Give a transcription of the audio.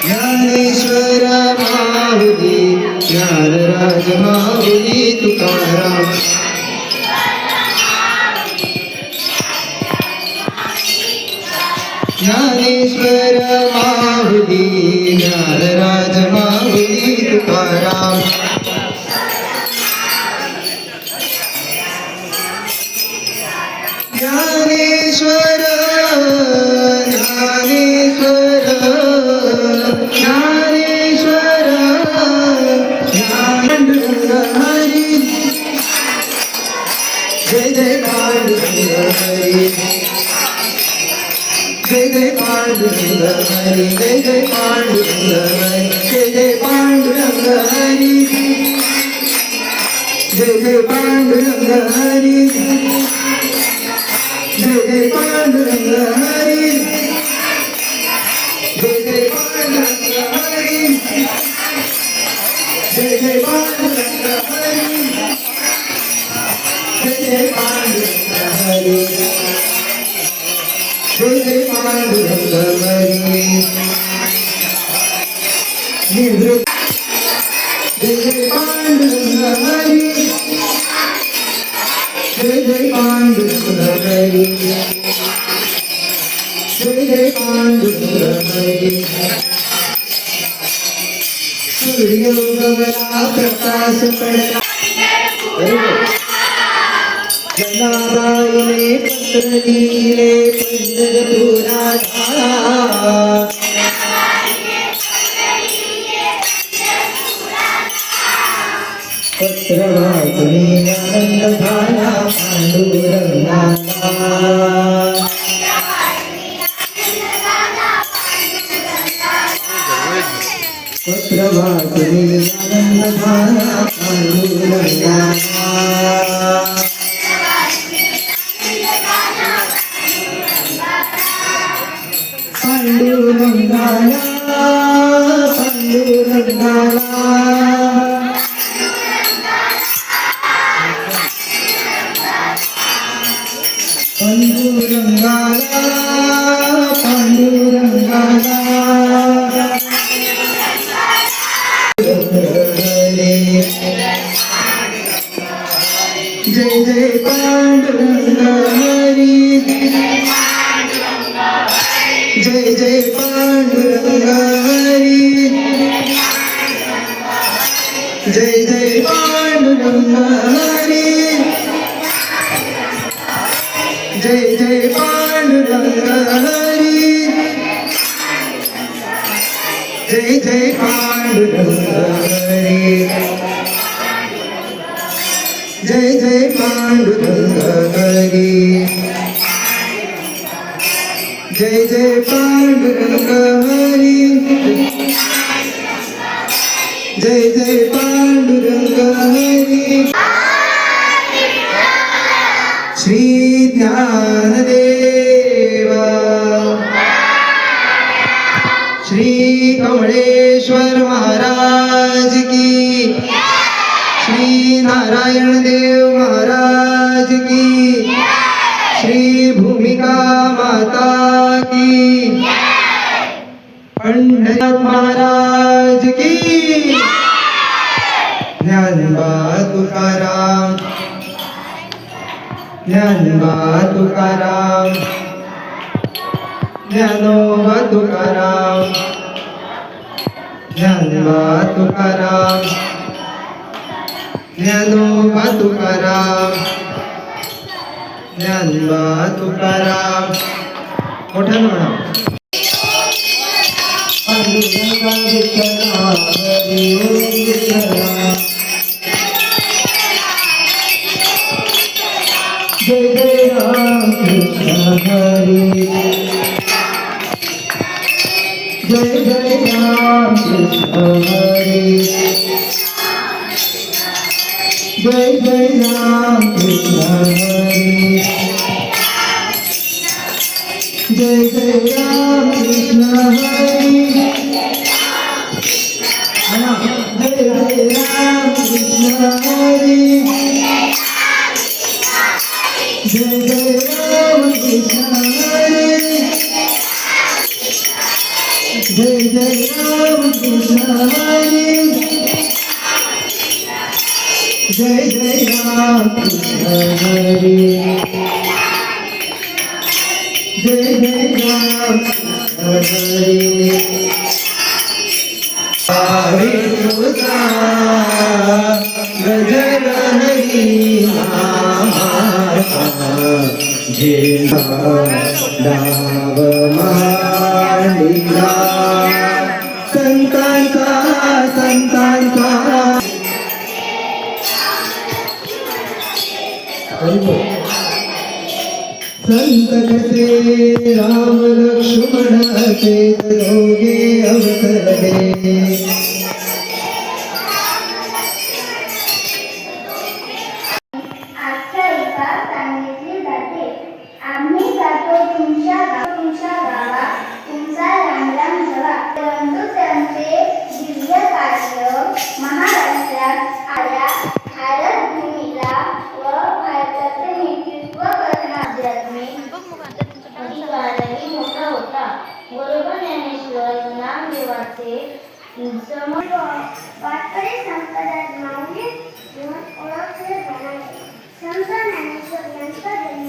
ज्ञानेश्वर माऊली ज्ञानराज माऊली तुकाराम ज्ञानेश्वर माऊली ज्ञानराज माऊली तुकाराम ज्ञानेश्वर ज्ञानेश्वर ज्ञानेश्वर पांडुरंग हरी जय जय पांडुरंग हरी जय जय पांडुरंग हरी जय जय पांडुरंग हरी जय जय पांडुरंग हरी जय जय पांडुरंग हरी जय जय पांडुरंग हरी जय जय पांडुरंग हरी जय जय पांडुरंग हरी जय जय पांडुरंग हरी जय जय पांडुरंग हरी जय जय पांडुरंग हरी जय जय पांडुरंग हरी जय जय पांडुरंग हरी सूर्य उगवला प्रकाश पडला जनाबाईने पत्र लिहिले पंढरपुराला पत्र वाचून आनंद झाला पांडुरंगाला पत्र वाचून आनंद झाला पांडुरंगाला पांडुरंगाला पांडुरंगाला पांडुरंगाला पांडुरंगाला जय जय पांडुरंग हरी जय जय पांडुरंग हरी जय जय पांडुरंग हरी जय जय पांडुरंग हरी जय जय पांडुरंग हरी जय जय पांडुरंग हरी जय जय पांडुरंग हरी जय जय पांडुरंग हरी श्री ज्ञानदेव श्री कमलेश्वर महाराज की श्री नारायण देव महाराज की श्री भूमिका माता की पंडित महाराज की ज्ञानबा तुकाराम ज्ञानबा तुकाराम ज्ञानोबा तुकाराम ज्ञानबा तुकाराम ज्ञानोबा तुकाराम ज्ञानबा तुकाराम मोठ्यानं म्हणा पांडुरंगा विठ्ठला हरी ओम विठ्ठला जय जय राम कृष्ण हरी जय जय राम कृष्ण हरी जय जय राम कृष्ण हरी जय जय राम कृष्ण हरी जय जय राम कृष्ण हरी जय जय राम कृष्ण हरे जय जय राम कृष्ण हरे जय जय राम कृष्ण हरे जय जय राम कृष्ण हरे विष्णुचा गजर हरी नामाचा डाव मांडिला संतांचा संतांचा संत कसे राम लक्ष्मण के दोघे अवतरले आख्यायिका सांगितली जाते. आम्ही जातो तुमच्या गावात तुमचा रामराम जवा. परंतु त्यांचे दिव्य कार्य महाराष्ट्रात आल्या भारत भूमीला व भारताचे नेतृत्व करणारा आध्यात्मिक अधिकारही मोठा होता. बरोबर ज्ञानेश्वर नामदेवाचे वारकरी संप्रदायात माऊली म्हणून ओळखले जाणारे संत ज्ञानेश्वर यांचा जन्म